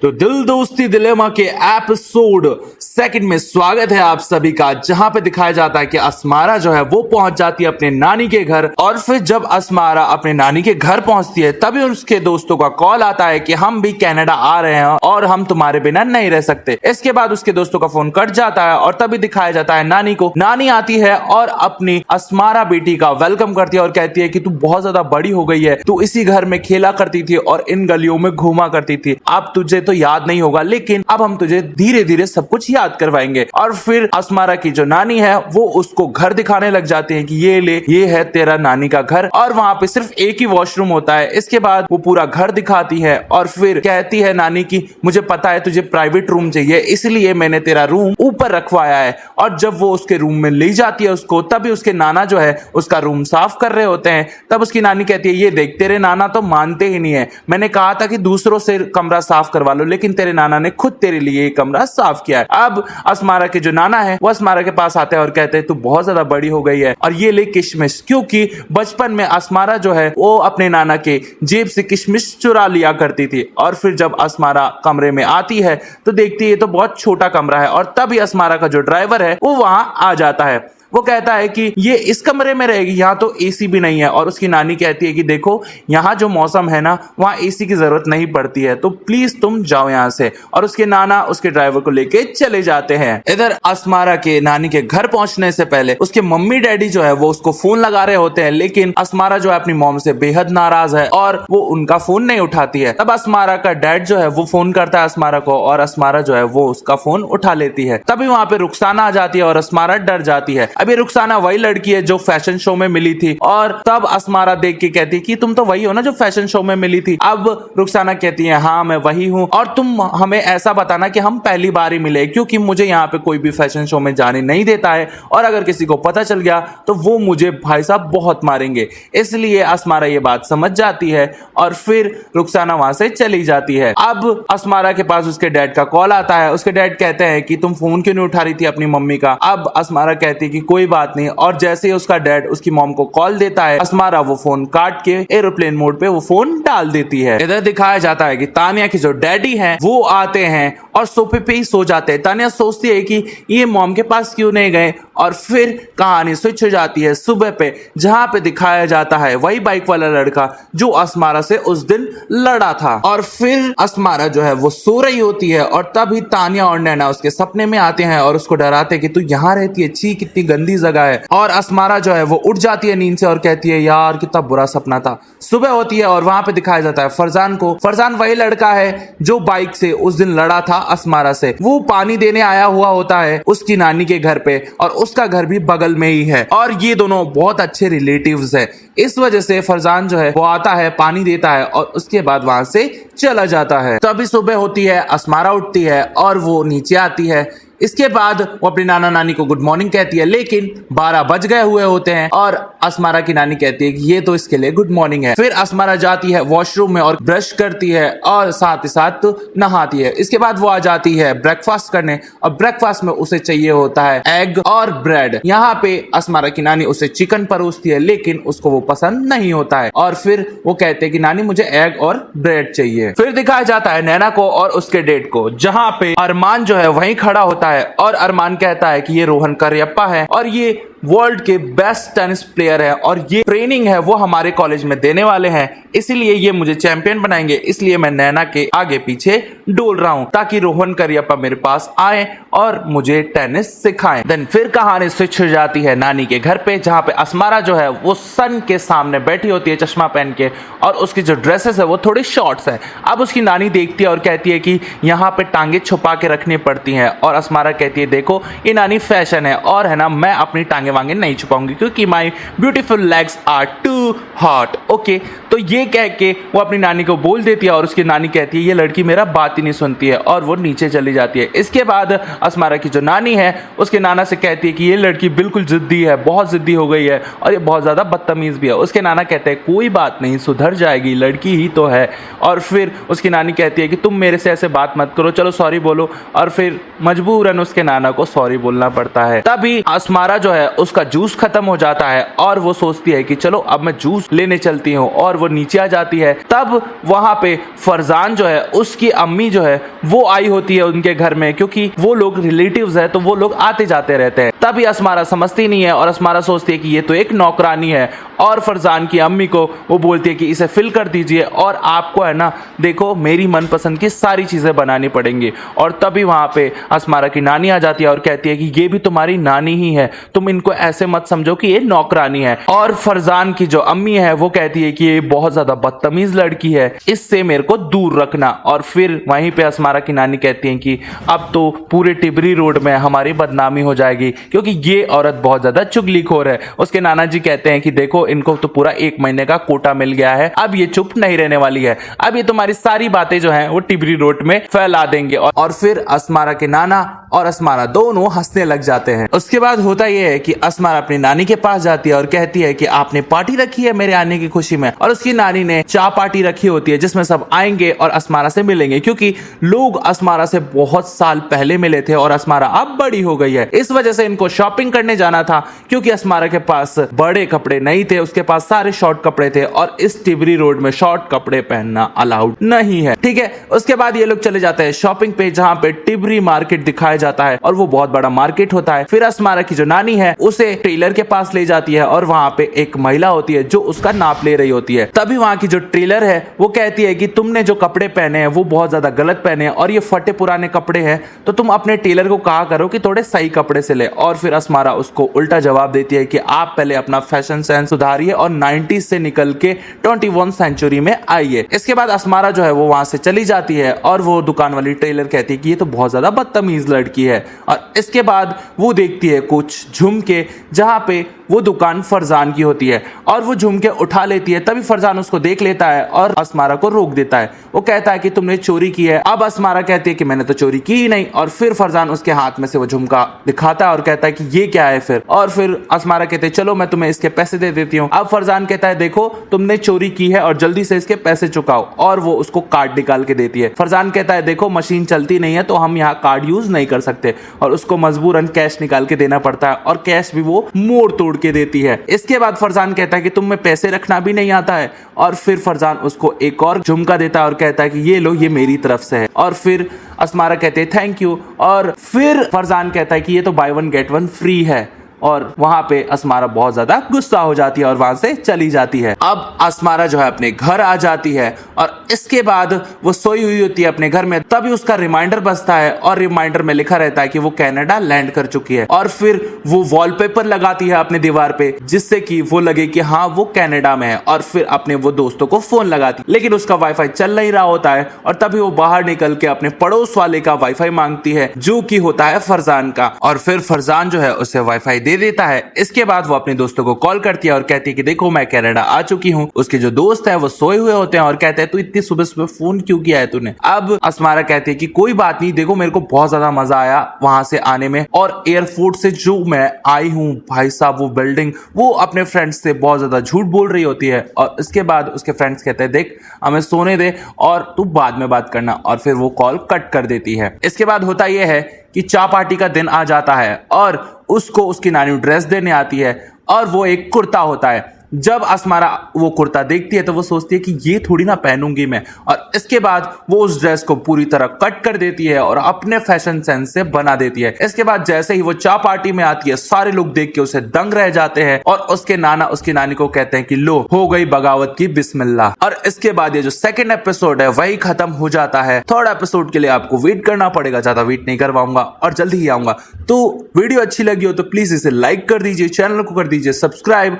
तो दिल दोस्ती दिलेमा के एपिसोड सेकंड में स्वागत है आप सभी का, जहां पे दिखाया जाता है कि अस्मारा जो है वो पहुंच जाती है अपने नानी के घर। और फिर जब अस्मारा अपने नानी के घर पहुंचती है तभी उसके दोस्तों का कॉल आता है कि हम भी कनाडा आ रहे हैं और हम तुम्हारे बिना नहीं रह सकते। इसके बाद उसके दोस्तों का फोन कट जाता है और तभी दिखाया जाता है नानी को। नानी आती है और अपनी अस्मारा बेटी का वेलकम करती है और कहती है कि तू बहुत ज्यादा बड़ी हो गई है, तू इसी घर में खेला करती थी और इन गलियों में घूमा करती थी, अब तुझे तो याद नहीं होगा, लेकिन अब हम तुझे धीरे धीरे सब कुछ याद करवाएंगे। और फिर अस्मारा की जो नानी है वो उसको घर दिखाने लग जाते हैं कि ये ले, ये है तेरा नानी का घर, और वहां पे सिर्फ एक ही वॉशरूम होता है। इसके बाद वो पूरा घर दिखाती है और फिर कहती है नानी की मुझे पता है तुझे प्राइवेट रूम चाहिए, इसलिए मैंने तेरा रूम ऊपर रखवाया है। और जब वो उसके रूम में ले जाती है उसको, तभी उसके नाना जो है उसका रूम साफ कर रहे होते हैं। तब उसकी नानी कहती है ये देख, तेरे नाना तो मानते ही नहीं है, मैंने कहा था कि दूसरों से कमरा साफ करवा लो, लेकिन तेरे नाना ने खुद तेरे लिए कमरा साफ किया है। अब अस्मारा के जो नाना है वो अस्मारा के पास आते हैं और कहते हैं तू बहुत ज्यादा बड़ी हो गई है और ये ले किशमिश, क्योंकि बचपन में अस्मारा जो है वो अपने नाना के जेब से किशमिश चुरा लिया करती थी। और फिर जब अस्मारा कमरे में आती है तो देखती है तो बहुत छोटा कमरा है, और तभी अस्मारा का जो ड्राइवर है वो वहां आ जाता है। वो कहता है कि ये इस कमरे में रहेगी, यहाँ तो एसी भी नहीं है। और उसकी नानी कहती है कि देखो यहाँ जो मौसम है ना वहाँ एसी की जरूरत नहीं पड़ती है, तो प्लीज तुम जाओ यहाँ से। और उसके नाना उसके ड्राइवर को लेके चले जाते हैं। इधर अस्मारा के नानी के घर पहुंचने से पहले उसके मम्मी डैडी जो है वो उसको फोन लगा रहे होते हैं, लेकिन अस्मारा जो है अपनी मॉम से बेहद नाराज है और वो उनका फोन नहीं उठाती है। तब अस्मारा का डैड जो है वो फोन करता है अस्मारा को और अस्मारा जो है वो उसका फोन उठा लेती है। तभी वहां पे रुखसाना आ जाती है और अस्मारा डर जाती है। अभी रुखसाना वही लड़की है जो फैशन शो में मिली थी, और तब अस्मारा देख के कहती है कि तुम तो वही हो ना जो फैशन शो में मिली थी। अब रुखसाना कहती है हाँ मैं वही हूँ, और तुम हमें ऐसा बताना कि हम पहली बार ही मिले, क्योंकि मुझे यहाँ पे कोई भी फैशन शो में जाने नहीं देता है, और अगर किसी को पता चल गया तो वो मुझे भाई साहब बहुत मारेंगे। इसलिए अस्मारा ये बात समझ जाती है और फिर रुखसाना वहां से चली जाती है। अब अस्मारा के पास उसके डैड का कॉल आता है। उसके डैड कहते हैं कि तुम फोन क्यों नहीं उठा रही थी अपनी मम्मी का। अब अस्मारा कहती है कि कोई बात नहीं, और जैसे ही उसका डैड उसकी मॉम को कॉल देता है अस्मारा वो फोन काट के एरोप्लेन मोड पे वो फोन डाल देती है। इधर दिखाया जाता है कि तानिया की जो डैडी हैं वो आते हैं और सोफे पे ही सो जाते हैं। तानिया सोचती है कि ये मॉम के पास क्यों नहीं गए, और फिर कहानी स्विच हो जाती है सुबह पे, जहां पे दिखाया जाता है वही बाइक वाला लड़का जो अस्मारा से उस दिन लड़ा था। और फिर अस्मारा जो है वो सो रही होती है और तभी तानिया और नैना उसके सपने में आते हैं और उसको डराते हैं कि तू यहाँ रहती है, छी कितनी गंदी जगह है। और अस्मारा जो है वो उठ जाती है नींद से और कहती है यार कितना बुरा सपना था। सुबह होती है और वहां पे दिखाया जाता है फरजान को। फरजान वही लड़का है जो बाइक से उस दिन लड़ा था अस्मारा से। वो पानी देने आया हुआ होता है उसकी नानी के घर पे, और उसका घर भी बगल में ही है, और ये दोनों बहुत अच्छे रिलेटिव्स है। इस वजह से फरजान जो है वो आता है, पानी देता है और उसके बाद वहां से चला जाता है। तभी सुबह होती है, अस्मारा उठती है और वो नीचे आती है। इसके बाद वो अपनी नाना नानी को गुड मॉर्निंग कहती है, लेकिन 12 बज गए हुए होते हैं और अस्मारा की नानी कहती है कि ये तो इसके लिए गुड मॉर्निंग है। फिर अस्मारा जाती है वॉशरूम में और ब्रश करती है और साथ ही साथ नहाती है। इसके बाद वो आ जाती है ब्रेकफास्ट करने, और ब्रेकफास्ट में उसे चाहिए होता है एग और ब्रेड। यहाँ पे अस्मारा की नानी उसे चिकन परोसती है, लेकिन उसको वो पसंद नहीं होता है, और फिर वो कहते हैं कि नानी मुझे एग और ब्रेड चाहिए। फिर दिखाया जाता है नैना को और उसके डेट को, जहाँ पे अरमान जो है वहीं खड़ा होता है और अरमान कहता है कि ये रोहन करियप्पा है और ये वर्ल्ड के बेस्ट टेनिस प्लेयर है, और ये ट्रेनिंग है वो हमारे कॉलेज में देने वाले हैं, इसीलिए ये मुझे चैंपियन बनाएंगे, इसलिए मैं नैना के आगे पीछे डोल रहा हूं ताकि रोहन करियप्पा मेरे पास आए और मुझे टेनिस सिखाएं। देन फिर कहानी स्विच हो जाती है नानी के घर पे, जहां पे अस्मारा जो है वो सन के सामने बैठी होती है चश्मा पहन के, और उसकी जो ड्रेसेस है वो थोड़ी शॉर्ट्स है। अब उसकी नानी देखती है और कहती है कि यहाँ पे टांगे छुपा के रखनी पड़ती हैं, और अस्मारा कहती है देखो ये नानी फैशन है, और है ना मैं अपनी टांगे वांगे नहीं छुपाऊंगी क्योंकि my beautiful legs are too hot. Okay, तो ये कह के वो अपनी नानी को बोल देती है और उसकी नानी कहती है ये लड़की मेरा बात ही नहीं सुनती है, और वो नीचे चली जाती है। इसके बाद अस्मारा की जो नानी है उसके नाना से कहती है कि ये लड़की बिल्कुल जिद्दी है, बहुत जिद्दी हो गई है और ये बहुत ज्यादा बदतमीज भी है। उसके नाना कहते हैं कोई बात नहीं, सुधर जाएगी, लड़की ही तो है। और फिर उसकी नानी कहती है कि तुम मेरे से ऐसे बात मत करो, चलो सॉरी बोलो, और फिर मजबूरन उसके नाना को सॉरी बोलना पड़ता है। तभी अस्मारा जो है उसका जूस खत्म हो जाता है और वो सोचती है कि चलो अब मैं जूस लेने चलती हूँ, और वो नीचे आ जाती है। तब वहां पे फरजान जो है, उसकी अम्मी जो है वो आई होती है उनके घर में, क्योंकि वो लोग रिलेटिव्स है तो वो लोग आते जाते रहते हैं। तभी अस्मारा समझती नहीं है और अस्मारा सोचती है कि ये तो एक नौकरानी है, और फरजान की अम्मी को वो बोलती है कि इसे फिल कर दीजिए और आपको है ना, देखो मेरी मनपसंद की सारी चीजें बनानी पड़ेंगी। और तभी वहां पे अस्मारा की नानी आ जाती है और कहती है कि ये भी तुम्हारी नानी ही है, तुम इनको ऐसे मत समझो कि ये नौकरानी है। और फरजान की जो अम्मी है वो कहती है कि ये बहुत ज्यादा बदतमीज लड़की है, इससे मेरे को दूर रखना। और फिर वहीं पे अस्मारा की नानी कहती है कि अब तो पूरे टिबरी रोड में हमारी बदनामी हो जाएगी, क्योंकि ये औरत बहुत ज्यादा चुगलीखोर है। उसके नाना जी कहते हैं कि देखो इनको तो पूरा 1 महीने का कोटा मिल गया है, अब ये चुप नहीं रहने वाली है, अब ये तुम्हारी सारी बातें जो हैं वो टिबरी रोड में फैला देंगे। और फिर अस्मारा के नाना और अस्मारा दोनों हंसने लग जाते हैं। उसके बाद होता यह है कि अस्मारा अपनी नानी के पास जाती है और कहती है कि आपने पार्टी रखी है मेरे आने की खुशी में। और उसकी नानी ने चाय पार्टी रखी होती है जिसमें सब आएंगे और अस्मारा से मिलेंगे, क्योंकि लोग अस्मारा से बहुत साल पहले मिले थे और अस्मारा अब बड़ी हो गई है। इस वजह से इनको शॉपिंग करने जाना था, क्योंकि अस्मारा के पास बड़े कपड़े नहीं थे, उसके पास सारे शॉर्ट कपड़े थे और इस टिबरी रोड में शॉर्ट कपड़े पहनना अलाउड नहीं है। ठीक है, उसके बाद ये लोग चले जाते हैं शॉपिंग पे, जहां पे टिबरी मार्केट दिखाया जाता है और वो बहुत बड़ा मार्केट होता है। फिर अस्मारा की जो नानी है उसे टेलर के पास ले जाती है और वहां पे एक महिला होती है जो उसका नाप ले रही होती है। तभी वहां की जो टेलर है वो कहती है कि तुमने जो कपड़े पहने हैं वो बहुत ज्यादा गलत पहने हैं और ये फटे पुराने कपड़े हैं, तो तुम अपने टेलर को कहा करो कि थोड़े सही कपड़े से ले। और फिर अस्मारा उसको उल्टा जवाब देती है कि आप पहले अपना फैशन सेंस सुधारिए और 90s से निकल के 21 सेंचुरी में आइए। इसके बाद अस्मारा जो है वो वहां से चली जाती है और वो दुकान वाली टेलर कहती है कि ये तो बहुत ज्यादा बदतमीज लड़की है। और इसके बाद वो देखती है कुछ झुमके, जहां पे वो दुकान फरजान की होती है और वो झुमके उठा लेती है। तभी फरजान उसको देख लेता है और अस्मारा को रोक देता है। वो कहता है कि तुमने चोरी की है। अब अस्मारा कहती है कि मैंने तो चोरी की ही नहीं। और फिर फरजान उसके हाथ में से वो झुमका दिखाता है और कहता है कि ये क्या है फिर। और फिर अस्मारा कहते हैं चलो मैं तुम्हें इसके पैसे दे देती हूँ। अब फरजान कहता है देखो तुमने चोरी की है और जल्दी से इसके पैसे चुकाओ। और वो उसको कार्ड निकाल के देती है। फरजान कहता है देखो मशीन चलती नहीं है तो हम यहाँ कार्ड यूज नहीं कर सकते, और उसको मजबूरन कैश निकाल के देना पड़ता है और कैश भी वो मोड़ तोड़ के देती है। इसके बाद फरजान कहता है कि तुम्हें पैसे रखना भी नहीं आता है। और फिर फरजान उसको एक और झुमका देता है और कहता है कि ये लो, ये मेरी तरफ से है। और फिर अस्मारा कहते हैं थैंक यू। और फिर फरजान कहता है कि ये तो बाय 1 गेट 1 फ्री है। और वहां पे अस्मारा बहुत ज्यादा गुस्सा हो जाती है और वहां से चली जाती है। अब अस्मारा जो है अपने घर आ जाती है और इसके बाद वो सोई हुई होती है अपने घर में। तभी उसका रिमाइंडर बजता है और रिमाइंडर में लिखा रहता है कि वो कनाडा लैंड कर चुकी है। और फिर वो वॉलपेपर लगाती है अपने दीवार पे, जिससे कि वो लगे कि हाँ वो कनाडा में है। और फिर अपने वो दोस्तों को फोन लगाती, लेकिन उसका वाईफाई चल नहीं रहा होता है। और तभी वो बाहर निकल के अपने पड़ोस वाले का वाईफाई मांगती है, जो कि होता है फरजान का। और फिर फरजान जो है उसे वाईफाई दे देता है। इसके बाद वो अपने दोस्तों को कॉल करती है और कहती है कि देखो मैं कनाडा आ चुकी हूँ। उसके जो दोस्त है वो सोए हुए होते हैं और कहते हैं तू इतनी सुबह सुबह फोन क्यों किया है तूने। अब अस्मारा कहती है कि कोई बात नहीं, देखो मेरे को बहुत ज्यादा मजा आया वहां से आने में, और एयरपोर्ट से जो मैं आई हूँ भाई साहब वो बिल्डिंग, वो अपने फ्रेंड्स से बहुत ज्यादा झूठ बोल रही होती है। और इसके बाद उसके फ्रेंड्स कहते हैं देख हमें सोने दे और तू बाद में बात करना। और फिर वो कॉल कट कर देती है। इसके बाद होता यह है कि चाय पार्टी का दिन आ जाता है और उसको उसकी नानी ड्रेस देने आती है और वो एक कुर्ता होता है। जब अस्मारा वो कुर्ता देखती है तो वो सोचती है कि ये थोड़ी ना पहनूंगी मैं। और इसके बाद वो उस ड्रेस को पूरी तरह कट कर देती है और अपने फैशन सेंस से बना देती है। इसके बाद जैसे ही वो चाय पार्टी में आती है सारे लोग देख के उसे दंग रह जाते हैं और उसके नाना उसकी नानी को कहते हैं कि लो हो गई बगावत की बिस्मिल्लाह। और इसके बाद ये जो सेकंड एपिसोड है वही खत्म हो जाता है। थर्ड एपिसोड के लिए आपको वेट करना पड़ेगा, ज्यादा वेट नहीं करवाऊंगा और जल्दी ही आऊंगा। तो वीडियो अच्छी लगी हो तो प्लीज इसे लाइक कर दीजिए, चैनल को कर दीजिए सब्सक्राइब।